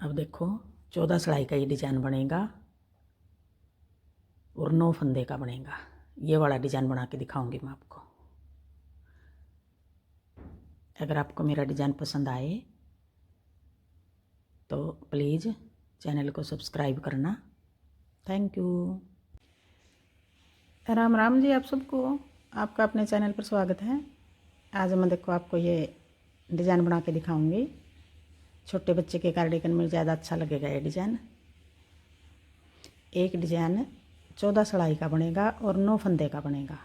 अब देखो 14 सिलाई का ये डिज़ाइन बनेगा और 9 फंदे का बनेगा। ये वाला डिज़ाइन बना के दिखाऊंगी मैं आपको। अगर आपको मेरा डिज़ाइन पसंद आए तो प्लीज़ चैनल को सब्सक्राइब करना। Thank you. राम राम जी आप सबको। आपका अपने चैनल पर स्वागत है। आज मैं देखो आपको ये डिज़ाइन बना के दिखाऊंगी। छोटे बच्चे के कार्डिगन में ज़्यादा अच्छा लगेगा ये डिज़ाइन। एक डिज़ाइन 14 सिलाई का बनेगा और 9 फंदे का बनेगा।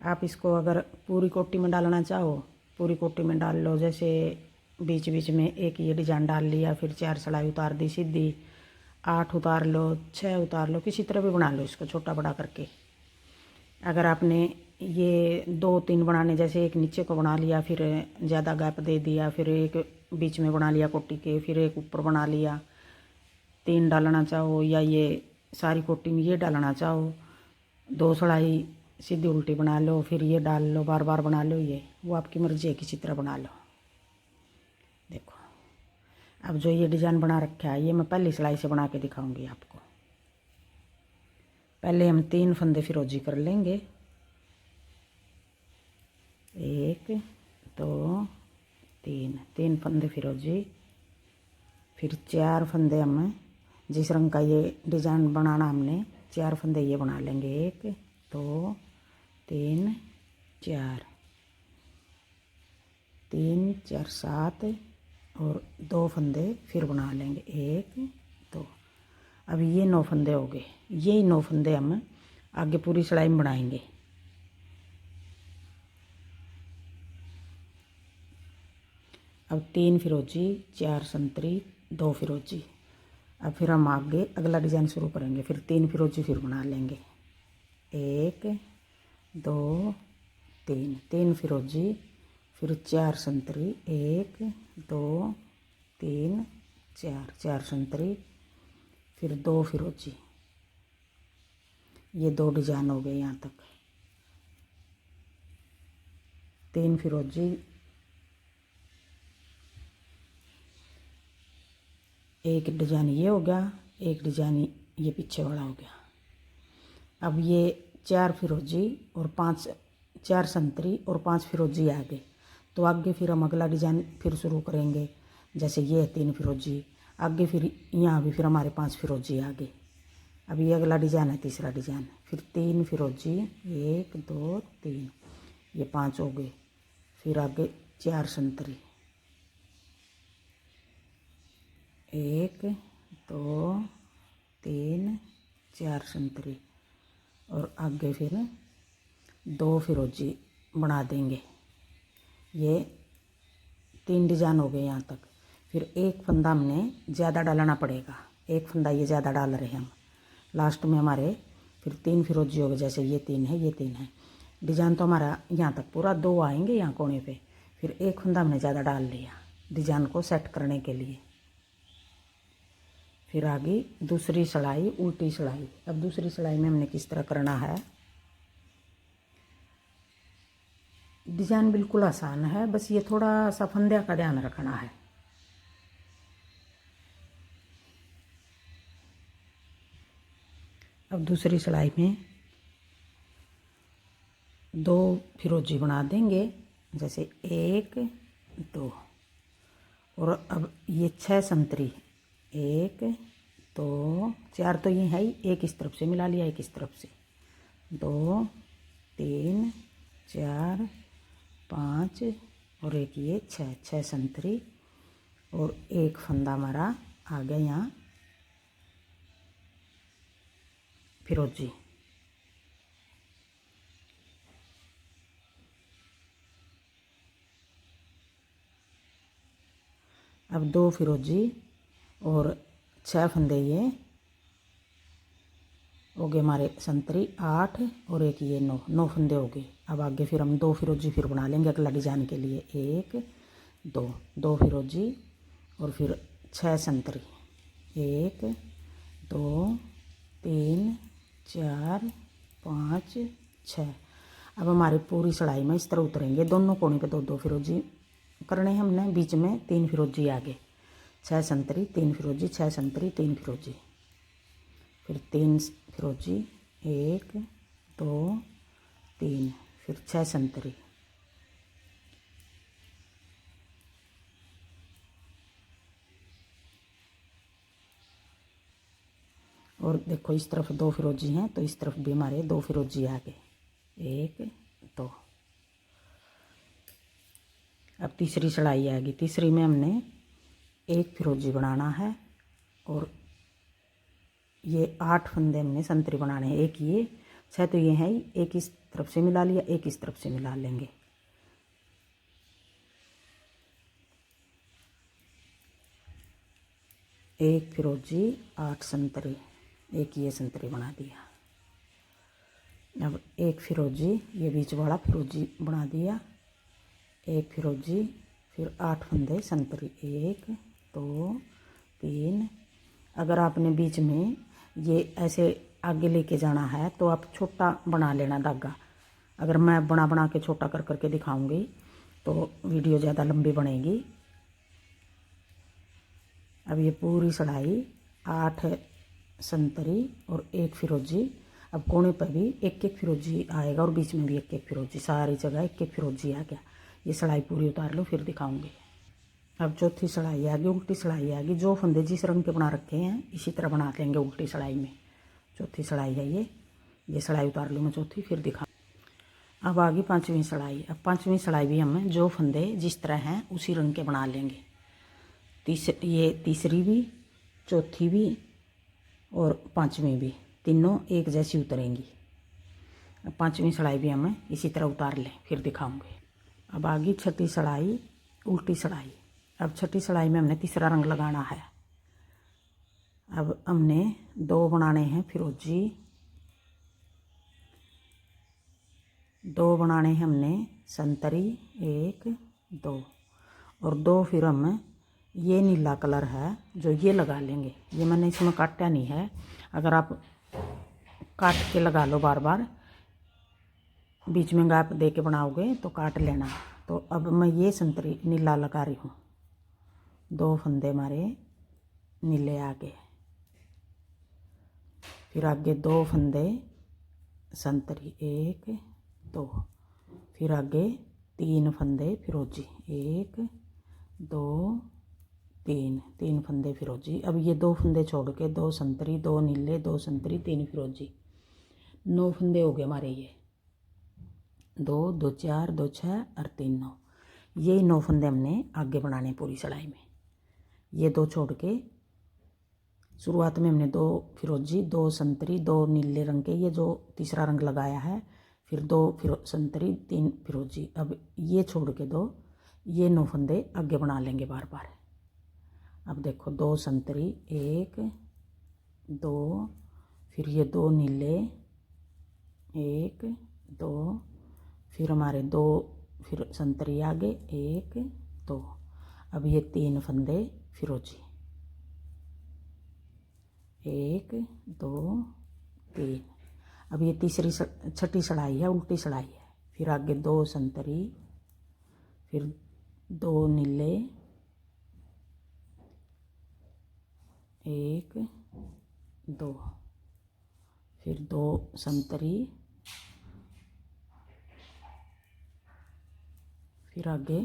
आप इसको अगर पूरी कोटी में डालना चाहो पूरी कोटी में डाल लो। जैसे बीच बीच में एक ये डिज़ाइन डाल लिया, फिर 4 सिलाई उतार दी सीधी, 8 उतार लो, 6 उतार लो, किसी तरह भी बना लो इसको छोटा बड़ा करके। अगर आपने ये 2-3 बनाने, जैसे एक नीचे को बना लिया, फिर ज़्यादा गैप दे दिया, फिर एक बीच में बना लिया कोटी के, फिर एक ऊपर बना लिया, 3 डालना चाहो या ये सारी कोटी में ये डालना चाहो, 2 सिलाई सीधी उल्टी बना लो, फिर ये डाल लो, बार बार बना लो, ये वो आपकी मर्जी है, किसी तरह बना लो। देखो अब जो ये डिज़ाइन बना रखा है ये मैं पहली सिलाई से बना के दिखाऊंगी आपको। पहले हम 3 फंदे फिरोजी कर लेंगे। 1 2 3 फंदे फिरोजी। फिर 4 फंदे हम जिस रंग का ये डिज़ाइन बनाना हमने 4 फंदे ये बना लेंगे। 1 2 3 4 3 4 7 और 2 फंदे फिर बना लेंगे। 1 2। अब ये 9 फंदे हो गए। यही 9 फंदे हम आगे पूरी सिलाई में बनाएंगे। अब 3 फिरोजी, 4 संतरी, 2 फिरोजी। अब फिर हम आगे अगला डिज़ाइन शुरू करेंगे। फिर 3 फिरोजी फिर बना लेंगे। 1 2 3 फिरोजी, फिर 4 संतरी, 1 2 3 4 संतरी, फिर 2 फिरोजी। ये 2 डिज़ाइन हो गए यहाँ तक। 3 फिरोजी, एक डिज़ाइन ये हो गया, एक डिज़ाइन ये पीछे वाला हो गया। अब ये 4 फिरोजी और 4 संतरी और 5 फिरोजी आगे, तो आगे फिर हम अगला डिज़ाइन फिर शुरू करेंगे। जैसे ये है 3 फिरोजी, आगे फिर यहाँ भी फिर हमारे 5 फिरोजी आगे। अब ये अगला डिज़ाइन है, तीसरा डिज़ाइन। फिर 3 फिरोजी, 1 2 3, ये 5 हो गए। फिर आगे 4 संतरी, 1 2 3 4 संतरी और आगे फिर 2 फिरोजी बना देंगे। ये 3 डिज़ाइन हो गए यहाँ तक। फिर एक फंदा हमने ज़्यादा डालना पड़ेगा। एक फंदा ये ज़्यादा डाल रहे हैं हम लास्ट में हमारे। फिर 3 फिरोजी हो गए। जैसे ये 3 है, ये 3 है। डिज़ाइन तो हमारा यहाँ तक पूरा 2 आएंगे यहाँ कोने पे। फिर एक फंदा हमने ज़्यादा डाल लिया डिज़ाइन को सेट करने के लिए। फिर आगे दूसरी सिलाई, उल्टी सिलाई। अब दूसरी सिलाई में हमने किस तरह करना है। डिज़ाइन बिल्कुल आसान है, बस ये थोड़ा सा फंदे का ध्यान रखना है। अब दूसरी सिलाई में 2 फिरोजी बना देंगे। जैसे 1 2 और अब ये 6 संतरी, 1 2 4 तो ये है ही, एक इस तरफ से मिला लिया, एक इस तरफ से, 2 3 4 5 और एक ये 6 संतरी और एक फंदा हमारा आ गया यहाँ फिरोजी। अब 2 फिरोजी और 6 फंदे ये हो गए हमारे संतरी, 8 और एक ये 9 फंदे हो गए। अब आगे फिर हम 2 फिरोजी फिर बना लेंगे अगला डिज़ाइन के लिए। 1 2 फिरोजी और फिर 6 संतरी, 1 2 3 4 5 6। अब हमारी पूरी सिलाई में इस तरह उतरेंगे। दोनों कोने पे 2 फिरोजी करने हैं हमने, बीच में 3 फिरोजी आगे, 6 संतरी 3 फिरोजी, 6 संतरी 3 फिरोजी, फिर 3 फिरोजी 1 2 3, फिर 6 संतरी, और देखो इस तरफ 2 फिरोजी हैं तो इस तरफ भी हमारे 2 फिरोजी आ गए, 1 2। अब तीसरी सिलाई आएगी, तीसरी में हमने 1 फिरोजी बनाना है और ये 8 फंदे हमने संतरी बनाने हैं। एक ये 6 तो ये है ही, एक इस तरफ से मिला लिया, एक इस तरफ से मिला लेंगे। एक फिरोजी 8 संतरी, एक ये संतरी बना दिया। अब एक फिरोजी ये बीच वाला फिरोजी बना दिया, एक फिरोजी, फिर 8 फंदे संतरी, 1 2 3। अगर आपने बीच में ये ऐसे आगे लेके जाना है तो आप छोटा बना लेना धागा। अगर मैं बना के छोटा कर करके दिखाऊंगी तो वीडियो ज़्यादा लंबी बनेगी। अब ये पूरी सिलाई 8 संतरी और 1 फिरोजी। अब कोने पर भी एक एक फिरोजी आएगा और बीच में भी एक एक फिरोजी, सारी जगह एक एक फिरोजी आ गया। ये सिलाई पूरी उतार लो फिर दिखाऊंगी। अब चौथी सिलाई आ गई, उल्टी सिलाई आ गई। जो फंदे जिस रंग के बना रखे हैं इसी तरह बना लेंगे उल्टी सिलाई में। चौथी सिलाई है ये सिलाई उतार लूँ मैं चौथी फिर दिखा। अब आ गई पाँचवीं सिलाई। अब पाँचवीं सिलाई भी हम जो फंदे जिस तरह हैं उसी रंग के बना लेंगे। ये तीसरी भी, चौथी भी और पाँचवीं भी, तीनों एक जैसी उतरेंगी। अब पाँचवीं सिलाई भी हम इसी तरह उतार लें फिर दिखाऊंगे। अब आ गई छठी सिलाई, उल्टी सिलाई। अब छठी सिलाई में हमने तीसरा रंग लगाना है। अब हमने 2 बनाने हैं फिरोजी, 2 बनाने हैं हमने संतरी, 1 2, और 2 फिर हम ये नीला कलर है जो ये लगा लेंगे। ये मैंने इसमें काटा नहीं है, अगर आप काट के लगा लो बार बार, बीच में गैप दे के बनाओगे तो काट लेना। तो अब मैं ये संतरी नीला लगा रही हूँ। 2 फंदे हमारे नीले आगे, फिर आगे 2 फंदे संतरी, 1 2, फिर आगे 3 फंदे फिरोजी, 1 2 3, 3 फंदे फिरोजी। अब ये 2 फंदे छोड़ के 2 संतरी, 2 नीले, 2 संतरी, 3 फिरोजी, 9 फंदे हो गए हमारे। ये 2 2 4 2 6 और 3 9, ये 9 फंदे हमने आगे बनाने पूरी सिलाई में। ये 2 छोड़ के शुरुआत में हमने 2 फिरोजी, 2 संतरी, 2 नीले रंग के, ये जो तीसरा रंग लगाया है, फिर 2 संतरी, 3 फिरोजी। अब ये छोड़ के 2, ये 9 फंदे आगे बना लेंगे बार बार। अब देखो 2 संतरी, 1 2, फिर ये 2 नीले, 1 2, फिर हमारे 2 फिर संतरी आगे, 1 2। अब ये 3 फंदे फिरोजी, 1 2 3। अब ये छठी सिलाई है, उल्टी सिलाई है। फिर आगे 2 संतरी, फिर 2 नीले, 1 2, फिर 2 संतरी, फिर आगे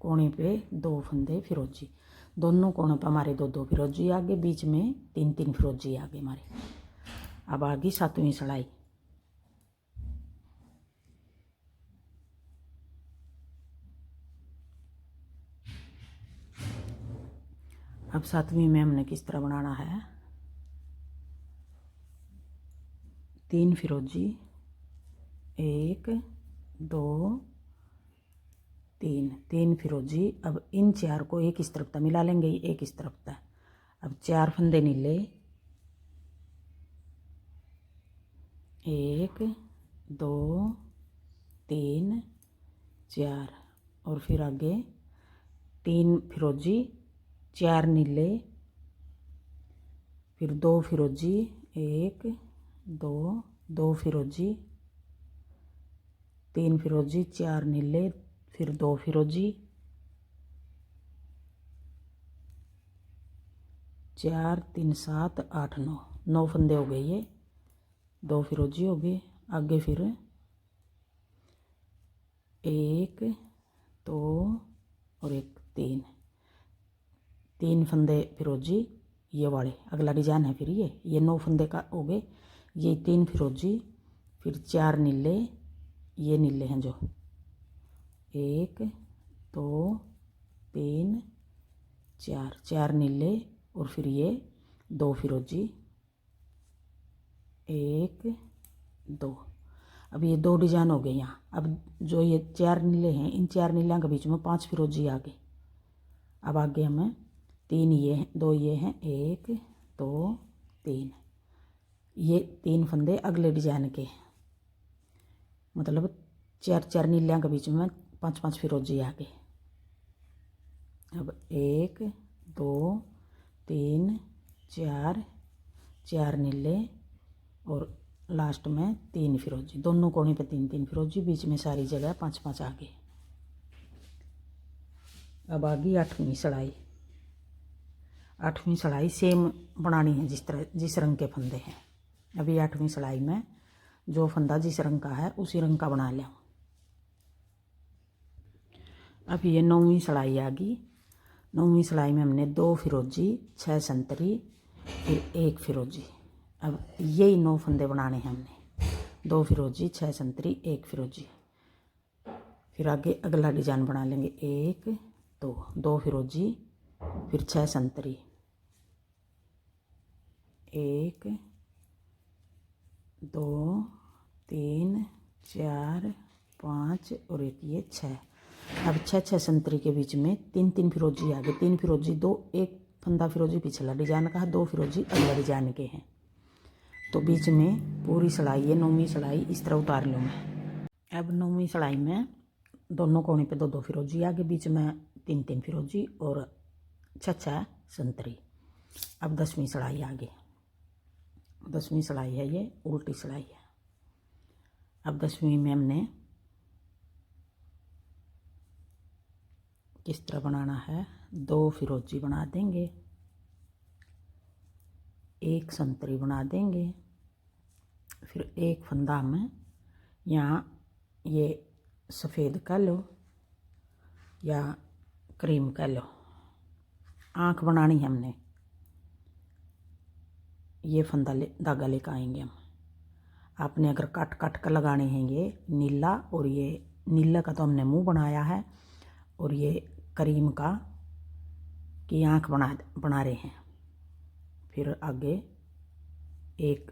कोने पे 2 फंदे फिरोजी। दोनों कोनों पर हमारे 2 2 फिरोजी आगे, बीच में 3 3 फिरोजी आगे हमारे। अब आ गई 7वीं सिलाई। अब 7वीं में हमने किस तरह बनाना है, 3 फिरोजी, 1 2 3, 3 फिरोजी। अब इन 4 को एक इस तरफ तक मिला लेंगे, एक इस तरफ तक। अब 4 फंदे नीले, 1 2 3 4, और फिर आगे 3 फिरोजी, 4 नीले, फिर 2 फिरोजी, 1 2 2 फिरोजी, 3 फिरोजी, 4 नीले, फिर 2 फिरोजी, 4 3 7 8 9, 9 फंदे हो गए। ये 2 फिरोजी हो गए। आगे फिर 1 2 और 1 3, 3 फंदे फिरोजी ये वाले, अगला डिजाइन है। फिर ये 9 फंदे का हो गए। ये 3 फिरोजी, फिर 4 नीले, ये नीले हैं जो 1 2 3 4, 4 नीले और फिर ये 2 फिरोजी 1 2। अब ये 2 डिजाइन हो गए यहाँ। अब जो ये 4 नीले हैं, इन 4 नीलों के बीच में 5 फिरोजी आ गए। अब आगे हमें 3 ये हैं, 2 ये हैं, 1 2 3, ये 3 फंदे अगले डिजाइन के, मतलब 4 4 नीलियाँ के बीच में 5 5 फिरोजी आ गए। अब 1 2 3 4, 4 नीले और लास्ट में 3 फिरोजी, दोनों कोने पे 3 3 फिरोजी, बीच में सारी जगह 5 5 आ गए। अब आ गई 8वीं सड़ाई। 8वीं सड़ाई सेम बनानी है जिस रंग के फंदे हैं। अभी 8वीं सड़ाई में जो फंदा जिस रंग का है उसी रंग का बना लें। अब ये 9वीं सड़ाई आ गई। 9वीं सड़ाई में हमने 2 फिरोजी 6 संतरी फिर 1 फिरोजी। अब यही 9 फंदे बनाने हैं हमने, 2 फिरोजी 6 संतरी 1 फिरोजी। फिर आगे अगला डिजाइन बना लेंगे। 1 2, 2 फिरोजी फिर 6 संतरी, 1 2 3 4 5 और 1 ये 6। अब 6 6 संतरी के बीच में 3 3 फिरोजी आ गए। 3 फिरोजी 2, 1 फंदा फिरोजी पिछला डिजाइन का है, 2 फिरोजी अगला डिजाइन के हैं। तो बीच में पूरी सिलाई है 9वीं सिलाई इस तरह उतार लूँ मैं। अब 9वीं सिलाई में दोनों कोने पे 2 2 फिरोजी आगे, बीच में 3 3 फिरोजी और 6 6 संतरी। अब 10वीं सिलाई आगे। 10वीं सिलाई है ये, उल्टी सिलाई है। अब 10वीं में हमने किस तरह बनाना है, 2 फिरोजी बना देंगे, 1 संतरी बना देंगे, फिर 1 फंदा में यहाँ ये सफ़ेद कह लो या क्रीम कह लो, आँख बनानी है हमने। ये फंदा धागा लेकर आएंगे हम। आपने अगर काट काट कर लगाने हैं ये नीला, और ये नीला का तो हमने मुंह बनाया है, और ये क्रीम का की आँख बना रहे हैं। फिर आगे एक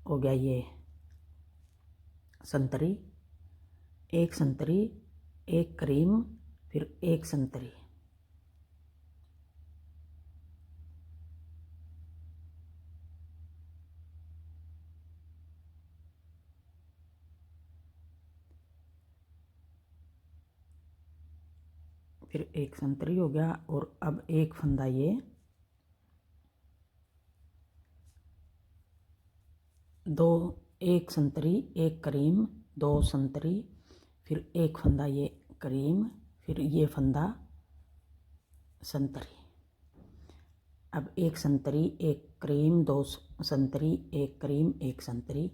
हो गया ये संतरी, 1 संतरी 1 क्रीम फिर 1 संतरी, फिर 1 संतरी हो गया। और अब 1 फंदा ये 2, 1 संतरी 1 क्रीम 2 संतरी फिर 1 फंदा ये क्रीम फिर ये फंदा संतरी। अब 1 संतरी 1 क्रीम 2 संतरी 1 क्रीम 1 संतरी,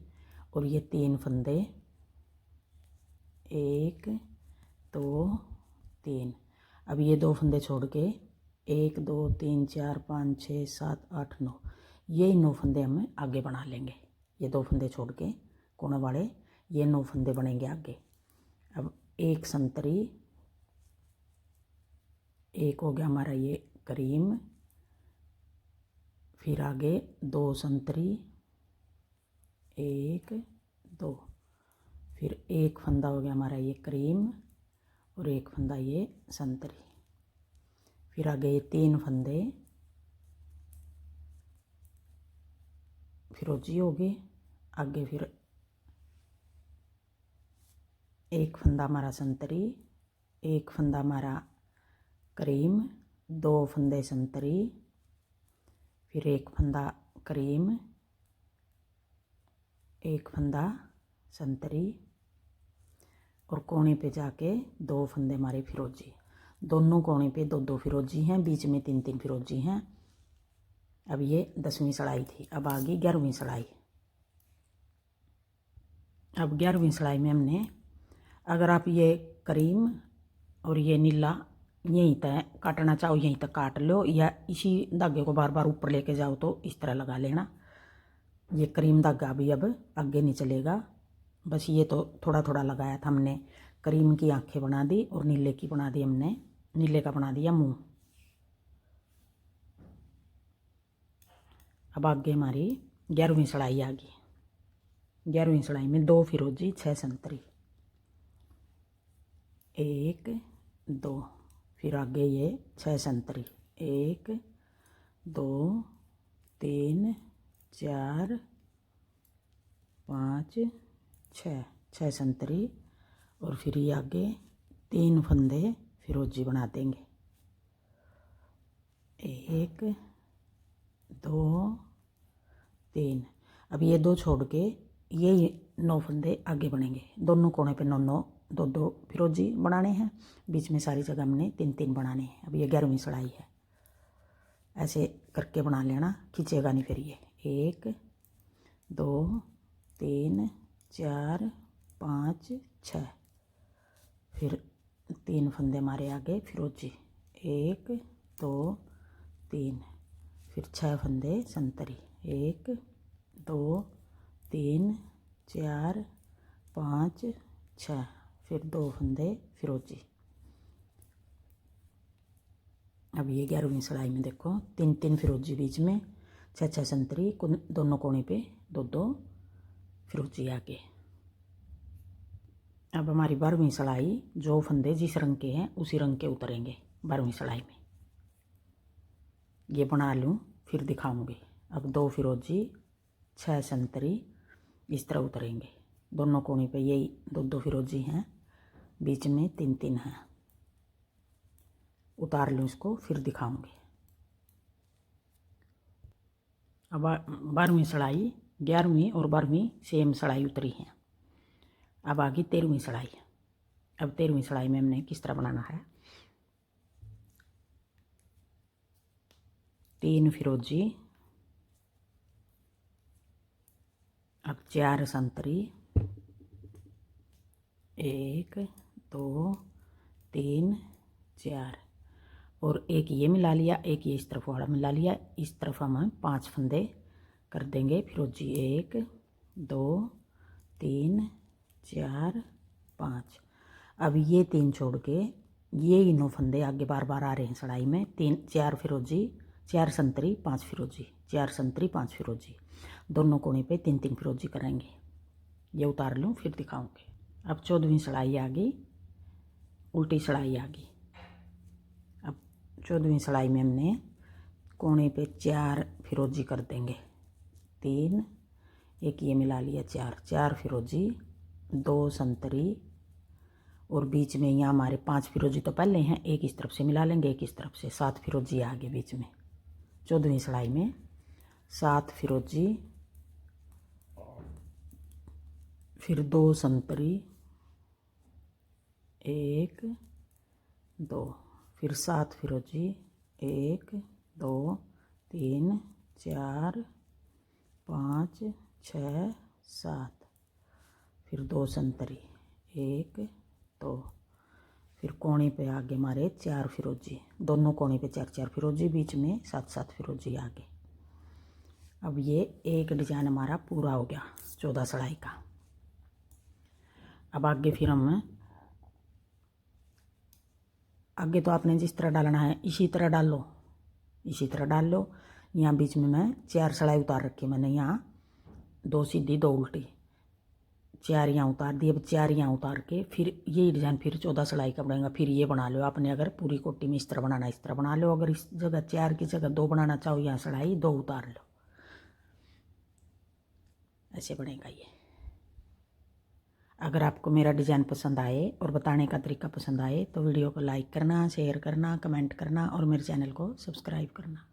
और ये 3 फंदे 1 2 3। अब ये 2 फंदे छोड़ के 1 2 3 4 5 6 7 8 9, यही 9 फंदे हमें आगे बना लेंगे। ये 2 फंदे छोड़ के कोने वाले ये 9 फंदे बनेंगे आगे। अब 1 संतरी, 1 हो गया हमारा ये क्रीम, फिर आगे 2 संतरी 1 2, फिर 1 फंदा हो गया हमारा ये क्रीम और 1 फंदा ये संतरी, फिर आगे ये 3 फंदे फिरोजी हो गए। आगे फिर 1 फंदा हमारा संतरी, 1 फंदा हमारा क्रीम, 2 फंदे संतरी, फिर 1 फंदा क्रीम, 1 फंदा संतरी, और कोने पे जाके 2 फंदे हमारे फिरोजी। दोनों कोने पे 2-2 फिरोजी हैं, बीच में 3-3 फिरोजी हैं। अब ये 10वीं सिलाई थी। अब आ गई 11वीं सिलाई। अब 11वीं सिलाई में हमने, अगर आप ये क्रीम और ये नीला यहीं तक काटना चाहो यहीं तक काट लो, या इसी धागे को बार बार ऊपर लेके जाओ तो इस तरह लगा लेना। ये क्रीम धागा भी अब आगे नहीं चलेगा, बस ये तो थोड़ा थोड़ा लगाया था हमने। क्रीम की आंखें बना दी और नीले की बना दी हमने, नीले का बना दिया मुंह। अब आगे हमारी 11वीं सिलाई आ गई। 11वीं सिलाई में 2 फिरोजी 6 संतरी, 1 2, फिर आगे ये 6 संतरी, 1 2 3 4 5 6 संतरी, और फिर ये आगे 3 फंदे फिरोजी बना देंगे। 1 2 3। अब ये 2 छोड़ के ये 9 फंदे आगे बनेंगे। दोनों कोने पे 9 2 फिरोजी बनाने हैं, बीच में सारी जगह हमने 3-3 बनाने हैं। अब ये 11वीं सिलाई है, ऐसे करके बना लेना, खींचेगा नहीं फिर ये। 1 2 3 4 5 6, फिर 3 फंदे हमारे आगे फिरोजी, 1 2 3, फिर 6 फंदे संतरी, 1 2 3 4 5 6, फिर 2 फंदे फिरोजी। अब ये 11वीं सिलाई में देखो 3-3 फिरोजी बीच में, 6 संतरी, दोनों कोने पे 2 फिरोजी आगे। अब हमारी 12वीं सिलाई, जो फंदे जिस रंग के हैं उसी रंग के उतरेंगे 12वीं सिलाई में। ये बना लूँ फिर दिखाऊंगी। अब 2 फिरोजी 6 संतरी इस तरह उतरेंगे। दोनों कोने पे यही 2 फिरोजी हैं, बीच में 3-3 हैं। उतार लूँ इसको फिर दिखाऊंगी। अब 12वीं सिलाई, 11वीं और 12वीं सेम सिलाई उतरी हैं। अब आ गई 13वीं सिलाई। अब 13वीं सिलाई में हमने किस तरह बनाना है, 3 फिरोजी, अब 4 संतरी, 1 2 3 4, और एक ये मिला लिया, एक ये इस तरफ वाला मिला लिया। इस तरफ हम 5 फंदे कर देंगे फिरोजी, 1 2 3 4 5। अब ये 3 छोड़ के ये 9 फंदे आगे बार बार आ रहे हैं सिलाई में। 4 फिरोजी, 4 संतरी 5 फिरोजी, 4 संतरी 5 फिरोजी, दोनों कोने पे 3-3 फिरोजी करेंगे। ये उतार लूँ फिर दिखाऊंगी। अब 14वीं सिलाई आ गई, उल्टी सिलाई आ गई। अब 14वीं सिलाई में हमने कोने पे 4 फिरोजी कर देंगे, 3, एक ये मिला लिया, 4 फिरोजी, 2 संतरी, और बीच में यहाँ हमारे 5 फिरोजी तो पहले हैं, एक इस तरफ से मिला लेंगे, एक इस तरफ से, 7 फिरोजी आगे बीच में। 14वीं सिलाई में 7 फिरोजी, फिर 2 संतरी, 1 2, फिर 7 फिरोजी, 1 2 3 4 5 6 7, फिर 2 संतरी, 1 2, फिर कोने पे आगे हमारे 4 फिरोजी, दोनों कोने पे 4 फिरोजी, बीच में 7 फिरोजी आगे। अब ये एक डिजाइन हमारा पूरा हो गया 14 सिलाई का। अब आगे फिर हम, आगे तो आपने जिस तरह डालना है इसी तरह डाल लो, इसी तरह डाल लो। यहाँ बीच में मैं 4 सिलाई उतार रखी, मैंने यहाँ 2 सीधी 2 उल्टी, 4 यहाँ उतार दी। अब 4 यहाँ उतार के फिर यही डिज़ाइन फिर 14 सिलाई का बनेगा। फिर ये बना लो आपने, अगर पूरी कोटी में इस तरह बनाना इस तरह बना लो, अगर इस जगह 4 की जगह 2 बनाना चाहो, यहाँ सिलाई 2 उतार लो, ऐसे बनेगा ये। अगर आपको मेरा डिज़ाइन पसंद आए और बताने का तरीका पसंद आए तो वीडियो को लाइक करना, शेयर करना, कमेंट करना और मेरे चैनल को सब्सक्राइब करना।